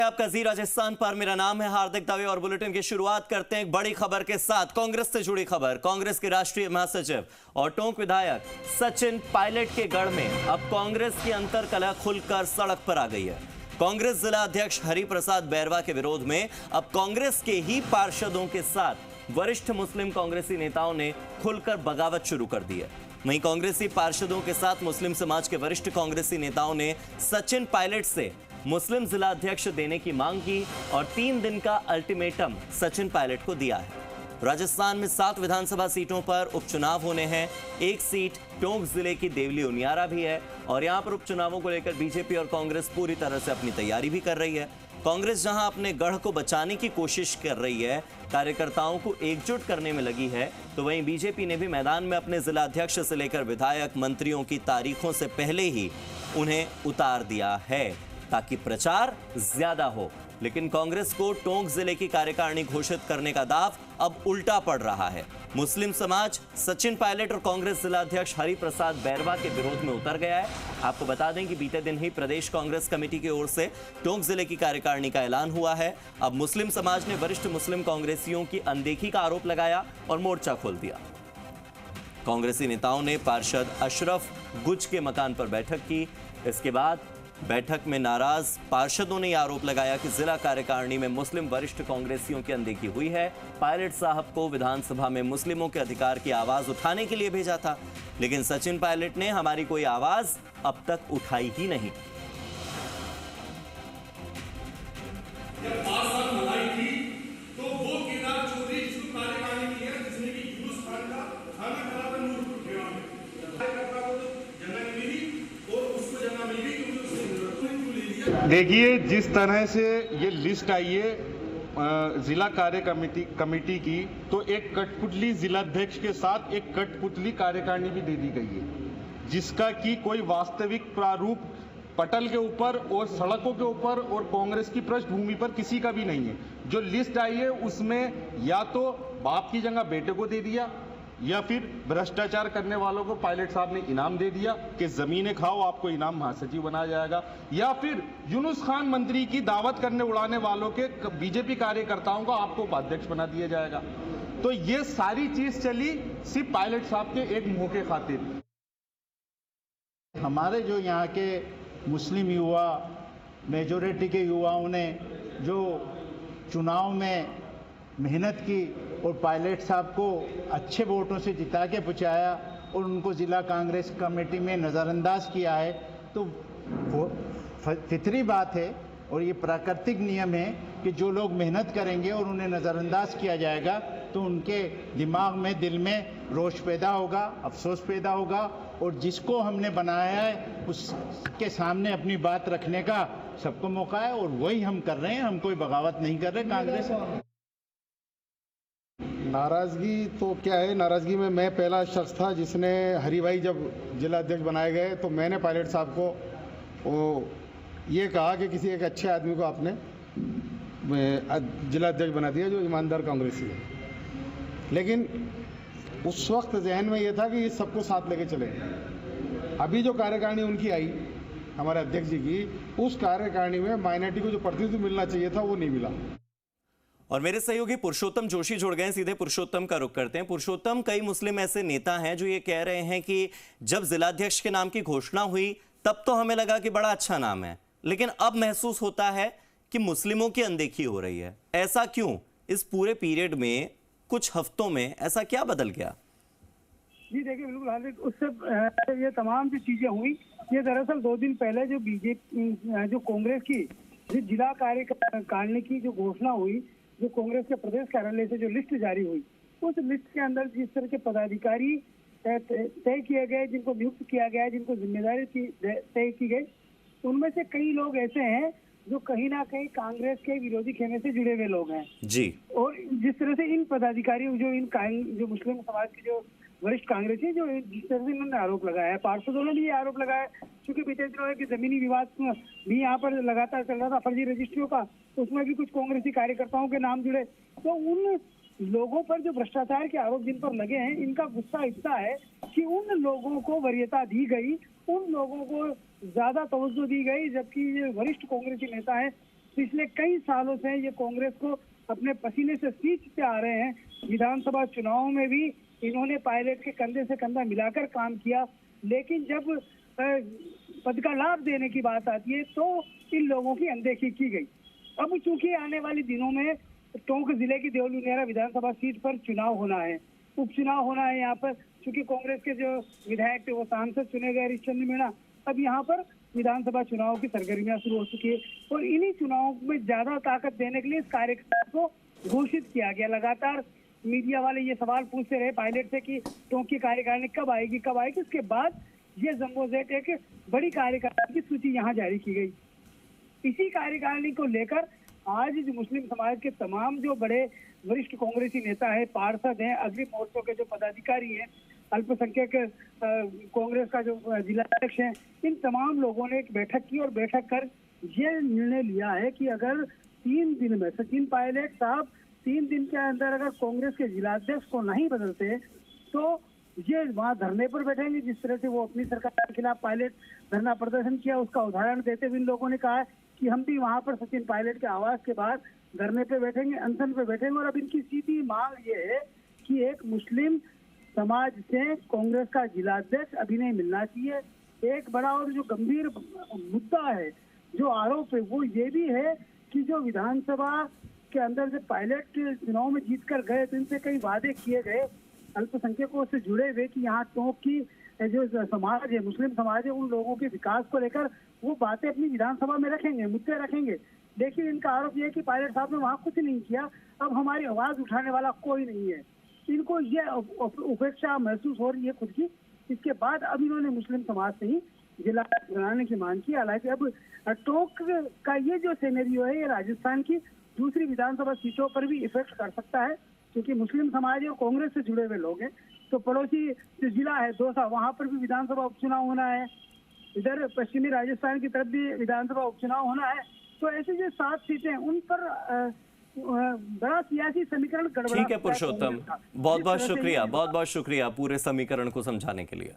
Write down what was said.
आपका जी राजस्थान पर। मेरा नाम है हार्दिक दवे और बुलेटिन की शुरुआत करते हैं एक बड़ी खबर के साथ। कांग्रेस से जुड़ी खबर। कांग्रेस के राष्ट्रीय महासचिव और टोंक विधायक सचिन पायलट के गढ़ में अब कांग्रेस की अंतर्कलह खुलकर सड़क पर आ गई है। कांग्रेस जिला अध्यक्ष हरिप्रसाद बैरवा के विरोध में अब कांग्रेस के ही पार्षदों के साथ वरिष्ठ मुस्लिम कांग्रेसी नेताओं ने खुलकर बगावत शुरू कर दी है। वहीं कांग्रेसी पार्षदों के साथ मुस्लिम समाज के वरिष्ठ कांग्रेसी नेताओं ने सचिन पायलट से मुस्लिम जिला अध्यक्ष देने की मांग की और 3 दिन का अल्टीमेटम सचिन पायलट को दिया है। राजस्थान में 7 विधानसभा सीटों पर उपचुनाव होने हैं। एक सीट टोंक जिले की देवली उनियारा भी है और यहां पर उपचुनावों को लेकर बीजेपी और कांग्रेस पूरी तरह से अपनी तैयारी भी कर रही है। कांग्रेस जहां अपने गढ़ को बचाने की कोशिश कर रही है, कार्यकर्ताओं को एकजुट करने में लगी है, तो वहीं बीजेपी ने भी मैदान में अपने जिला अध्यक्ष से लेकर विधायक मंत्रियों की तारीखों से पहले ही उन्हें उतार दिया है ताकि प्रचार ज्यादा हो। लेकिन कांग्रेस को टोंक जिले की कार्यकारिणी घोषित करने का दाव अब उल्टा पड़ रहा है। मुस्लिम समाज सचिन पायलट और कांग्रेस जिला अध्यक्ष हरिप्रसाद बैरवा के विरोध में उतर गया है। आपको बता दें कि बीते दिन ही प्रदेश कांग्रेस कमेटी की ओर से टोंक जिले की कार्यकारिणी का ऐलान हुआ है। अब मुस्लिम समाज ने वरिष्ठ मुस्लिम कांग्रेसियों की अनदेखी का आरोप लगाया और मोर्चा खोल दिया। कांग्रेसी नेताओं ने पार्षद अशरफ गुज के मकान पर बैठक की। इसके बाद बैठक में नाराज पार्षदों ने आरोप लगाया कि जिला कार्यकारिणी में मुस्लिम वरिष्ठ कांग्रेसियों की अनदेखी हुई है। पायलट साहब को विधानसभा में मुस्लिमों के अधिकार की आवाज उठाने के लिए भेजा था, लेकिन सचिन पायलट ने हमारी कोई आवाज अब तक उठाई ही नहीं। देखिए, जिस तरह से ये लिस्ट आई है जिला कार्य कमेटी की, तो एक कठपुतली जिलाध्यक्ष के साथ एक कठपुतली कार्यकारिणी भी दे दी गई है, जिसका कि कोई वास्तविक प्रारूप पटल के ऊपर और सड़कों के ऊपर और कांग्रेस की पृष्ठभूमि पर किसी का भी नहीं है। जो लिस्ट आई है उसमें या तो बाप की जगह बेटे को दे दिया या फिर भ्रष्टाचार करने वालों को पायलट साहब ने इनाम दे दिया कि जमीनें खाओ, आपको इनाम महासचिव बनाया जाएगा, या फिर यूनुस खान मंत्री की दावत करने उड़ाने वालों के बीजेपी कार्यकर्ताओं को आपको उपाध्यक्ष बना दिया जाएगा। तो ये सारी चीज चली सिर्फ पायलट साहब के एक मुंह के खातिर। हमारे जो यहाँ के मुस्लिम युवा, मेजोरिटी के युवाओं ने जो चुनाव में मेहनत की और पायलट साहब को अच्छे वोटों से जिता के पहुँचाया और उनको जिला कांग्रेस कमेटी में नज़रअंदाज किया है, तो वो फितरी बात है और ये प्राकृतिक नियम है कि जो लोग मेहनत करेंगे और उन्हें नज़रअंदाज किया जाएगा तो उनके दिमाग में, दिल में रोष पैदा होगा, अफसोस पैदा होगा, और जिसको हमने बनाया है उसके सामने अपनी बात रखने का सबको मौका है और वही हम कर रहे हैं। हम कोई बगावत नहीं कर रहे कांग्रेस। नाराजगी तो क्या है, नाराजगी में मैं पहला शख्स था जिसने, हरी भाई जब जिला अध्यक्ष बनाए गए तो मैंने पायलट साहब को ये कहा कि किसी एक अच्छे आदमी को आपने जिला अध्यक्ष बना दिया जो ईमानदार कांग्रेसी है। लेकिन उस वक्त जहन में ये था कि इस सबको साथ लेके चले। अभी जो कार्यकारिणी उनकी आई हमारे अध्यक्ष जी की, उस कार्यकारिणी में माइनॉरिटी को जो प्रतिनिधित्व मिलना चाहिए था वो नहीं मिला। और मेरे सहयोगी पुरुषोत्तम जोशी जुड़ गए। सीधे पुरुषोत्तम का रुख करते हैं। पुरुषोत्तम, कई मुस्लिम ऐसे नेता हैं जो ये कह रहे हैं कि जब जिलाध्यक्ष के नाम की घोषणा हुई तब तो हमें लगा कि बड़ा अच्छा नाम है, लेकिन अब महसूस होता है कि मुस्लिमों की अनदेखी हो रही है। ऐसा क्यों? इस पूरे पीरियड में कुछ हफ्तों में ऐसा क्या बदल गया? जी देखिए, बिल्कुल हार्दिक, उससे ये तमाम जो चीजें हुई, ये दरअसल 2 दिन पहले जो बीजेपी, जो कांग्रेस की जिला कार्यकारिणी की जो घोषणा हुई, जो कांग्रेस के प्रदेश कार्यालय से जो लिस्ट जारी हुई, उस लिस्ट के अंदर जिस तरह के पदाधिकारी तय किए गए, जिनको नियुक्त किया गया, जिनको जिम्मेदारी तय की गई, उनमें से कई लोग ऐसे हैं जो कहीं ना कहीं कांग्रेस के विरोधी खेमे से जुड़े हुए लोग हैं जी। और जिस तरह से इन पदाधिकारियों, जो मुस्लिम समाज के जो वरिष्ठ कांग्रेसी, जो जिस तरह से इन्होंने आरोप लगाया है, पार्षदों ने भी ये आरोप लगाया, क्योंकि बीते दिनों की जमीनी विवाद भी यहाँ पर लगातार चल रहा था, फर्जी रजिस्ट्रियों का, तो उसमें भी कुछ कांग्रेसी कार्यकर्ताओं के नाम जुड़े। तो उन लोगों पर जो भ्रष्टाचार के आरोप जिन पर लगे हैं, इनका गुस्सा इतना है कि उन लोगों को वरीयता दी गई, उन लोगों को ज्यादा तवज्जो दी गई, जबकि ये वरिष्ठ कांग्रेसी नेता है पिछले कई सालों से ये कांग्रेस को अपने पसीने से सींचते आ रहे हैं। विधानसभा चुनाव में भी इन्होंने पायलट के कंधे से कंधा मिलाकर काम किया, लेकिन जब पद का लाभ देने की बात आती है तो इन लोगों की अनदेखी की गई। अब चूंकि आने वाले दिनों में टोंक जिले की देवलुनियारा विधानसभा सीट पर चुनाव होना है, उपचुनाव होना है। यहाँ पर चूंकि कांग्रेस के जो विधायक थे वो सांसद चुने गए हरिश्चंद्र मीणा, अब यहाँ पर विधानसभा चुनाव की सरगर्मियां शुरू हो चुकी है और इन्हीं चुनाव में ज्यादा ताकत देने के लिए इस कार्यक्रम को घोषित किया गया। लगातार मीडिया वाले ये सवाल पूछते रहे पायलट से कि टोंक की कार्यकारिणी कब आएगी कब आएगी। उसके बाद ये जम्बो जेट एक बड़ी कार्यकारिणी की सूची यहाँ जारी की गई। इसी कार्यकारिणी को लेकर आज जो मुस्लिम समाज के तमाम जो बड़े वरिष्ठ कांग्रेसी नेता है, पार्षद हैं, अग्रिम मोर्चों के जो पदाधिकारी हैं, अल्पसंख्यक कांग्रेस का जो जिलाध्यक्ष है, इन तमाम लोगों ने एक बैठक की और बैठक कर ये निर्णय लिया है कि अगर 3 दिन में सचिन पायलट साहब 3 दिन के अंदर अगर कांग्रेस के जिलाध्यक्ष को नहीं बदलते तो ये वहाँ धरने पर बैठेंगे। जिस तरह से वो अपनी सरकार के खिलाफ पायलट धरना प्रदर्शन किया, उसका उदाहरण देते हुए इन लोगों ने कहा कि हम भी वहाँ पर सचिन पायलट के आवास के बाहर धरने पे बैठेंगे, अनशन पे बैठेंगे। और अब इनकी सीधी मांग ये है कि एक मुस्लिम समाज से कांग्रेस का जिलाध्यक्ष अभी नहीं मिलना चाहिए। एक बड़ा और जो गंभीर मुद्दा है, जो आरोप है, वो ये भी है कि जो विधानसभा के अंदर जब पायलट के चुनाव में जीत कर गए तो इनसे कई वादे किए गए अल्पसंख्यकों से जुड़े हुए कि यहाँ टोंक की जो समाज है, मुस्लिम समाज है, उन लोगों के विकास को लेकर वो बातें अपनी विधानसभा में रखेंगे, मुद्दे रखेंगे। लेकिन इनका आरोप यह है कि पायलट साहब ने वहाँ कुछ नहीं किया, अब हमारी आवाज उठाने वाला कोई नहीं है। इनको ये उपेक्षा महसूस हो रही है खुद की। इसके बाद अब इन्होंने मुस्लिम समाज से ही जिला बनाने की मांग की। हालांकि अब टोंक का ये जो सिनेरियो है ये राजस्थान की दूसरी विधानसभा सीटों पर भी इफेक्ट कर सकता है, क्योंकि मुस्लिम समाज और कांग्रेस से जुड़े हुए लोग हैं। तो पड़ोसी जो जिला है दौसा, वहां पर भी विधानसभा उपचुनाव होना है, इधर पश्चिमी राजस्थान की तरफ भी विधानसभा उपचुनाव होना है। तो ऐसी जो 7 सीटें उन पर बड़ा सियासी समीकरण गड़बड़ा। ठीक है पुरुषोत्तम, बहुत बहुत शुक्रिया पूरे समीकरण को समझाने के लिए।